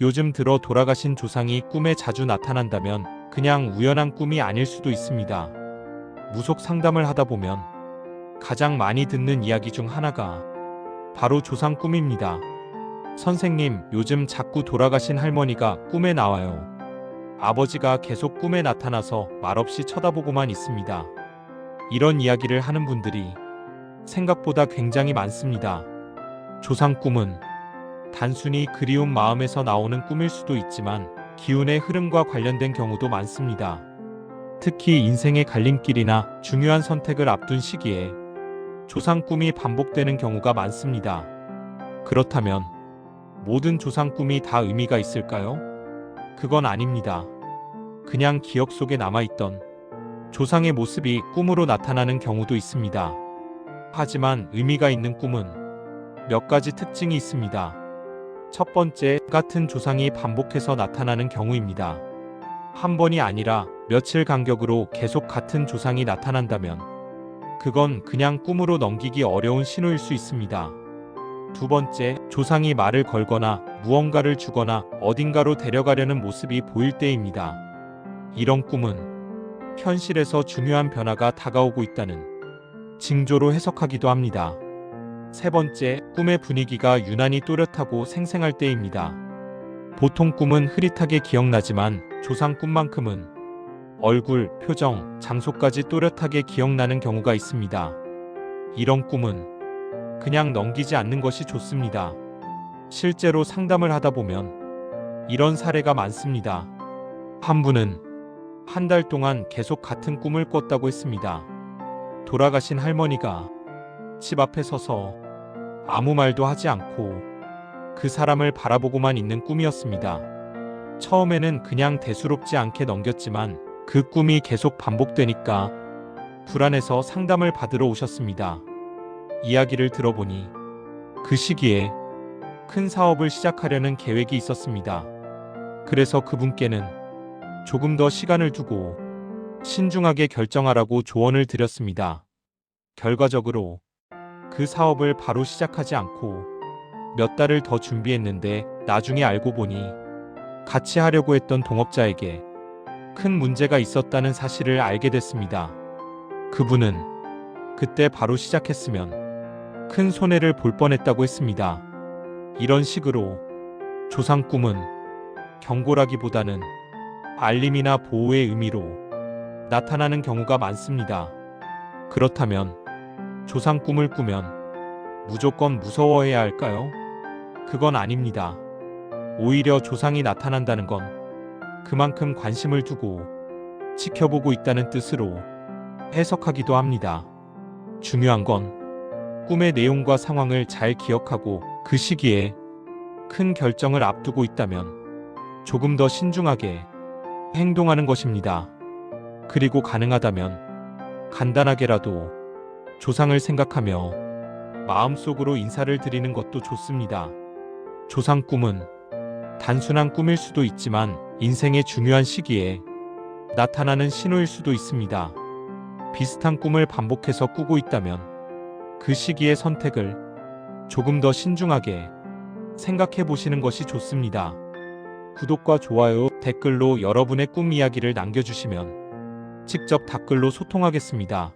요즘 들어 돌아가신 조상이 꿈에 자주 나타난다면 그냥 우연한 꿈이 아닐 수도 있습니다. 무속 상담을 하다 보면 가장 많이 듣는 이야기 중 하나가 바로 조상 꿈입니다. 선생님, 요즘 자꾸 돌아가신 할머니가 꿈에 나와요. 아버지가 계속 꿈에 나타나서 말없이 쳐다보고만 있습니다. 이런 이야기를 하는 분들이 생각보다 굉장히 많습니다. 조상 꿈은 단순히 그리운 마음에서 나오는 꿈일 수도 있지만 기운의 흐름과 관련된 경우도 많습니다. 특히 인생의 갈림길이나 중요한 선택을 앞둔 시기에 조상 꿈이 반복되는 경우가 많습니다. 그렇다면 모든 조상 꿈이 다 의미가 있을까요? 그건 아닙니다. 그냥 기억 속에 남아있던 조상의 모습이 꿈으로 나타나는 경우도 있습니다. 하지만 의미가 있는 꿈은 몇 가지 특징이 있습니다. 첫 번째, 같은 조상이 반복해서 나타나는 경우입니다. 한 번이 아니라 며칠 간격으로 계속 같은 조상이 나타난다면 그건 그냥 꿈으로 넘기기 어려운 신호일 수 있습니다. 두 번째, 조상이 말을 걸거나 무언가를 주거나 어딘가로 데려가려는 모습이 보일 때입니다. 이런 꿈은 현실에서 중요한 변화가 다가오고 있다는 징조로 해석하기도 합니다. 세 번째, 꿈의 분위기가 유난히 또렷하고 생생할 때입니다. 보통 꿈은 흐릿하게 기억나지만 조상 꿈만큼은 얼굴, 표정, 장소까지 또렷하게 기억나는 경우가 있습니다. 이런 꿈은 그냥 넘기지 않는 것이 좋습니다. 실제로 상담을 하다 보면 이런 사례가 많습니다. 한 분은 한 달 동안 계속 같은 꿈을 꿨다고 했습니다. 돌아가신 할머니가 집 앞에 서서 아무 말도 하지 않고 그 사람을 바라보고만 있는 꿈이었습니다. 처음에는 그냥 대수롭지 않게 넘겼지만 그 꿈이 계속 반복되니까 불안해서 상담을 받으러 오셨습니다. 이야기를 들어보니 그 시기에 큰 사업을 시작하려는 계획이 있었습니다. 그래서 그분께는 조금 더 시간을 두고 신중하게 결정하라고 조언을 드렸습니다. 결과적으로 그 사업을 바로 시작하지 않고 몇 달을 더 준비했는데 나중에 알고 보니 같이 하려고 했던 동업자에게 큰 문제가 있었다는 사실을 알게 됐습니다. 그분은 그때 바로 시작했으면 큰 손해를 볼 뻔했다고 했습니다. 이런 식으로 조상 꿈은 경고라기보다는 알림이나 보호의 의미로 나타나는 경우가 많습니다. 그렇다면 조상 꿈을 꾸면 무조건 무서워해야 할까요? 그건 아닙니다. 오히려 조상이 나타난다는 건 그만큼 관심을 두고 지켜보고 있다는 뜻으로 해석하기도 합니다. 중요한 건 꿈의 내용과 상황을 잘 기억하고 그 시기에 큰 결정을 앞두고 있다면 조금 더 신중하게 행동하는 것입니다. 그리고 가능하다면 간단하게라도 조상을 생각하며 마음속으로 인사를 드리는 것도 좋습니다. 조상 꿈은 단순한 꿈일 수도 있지만 인생의 중요한 시기에 나타나는 신호일 수도 있습니다. 비슷한 꿈을 반복해서 꾸고 있다면 그 시기의 선택을 조금 더 신중하게 생각해 보시는 것이 좋습니다. 구독과 좋아요, 댓글로 여러분의 꿈 이야기를 남겨주시면 직접 답글로 소통하겠습니다.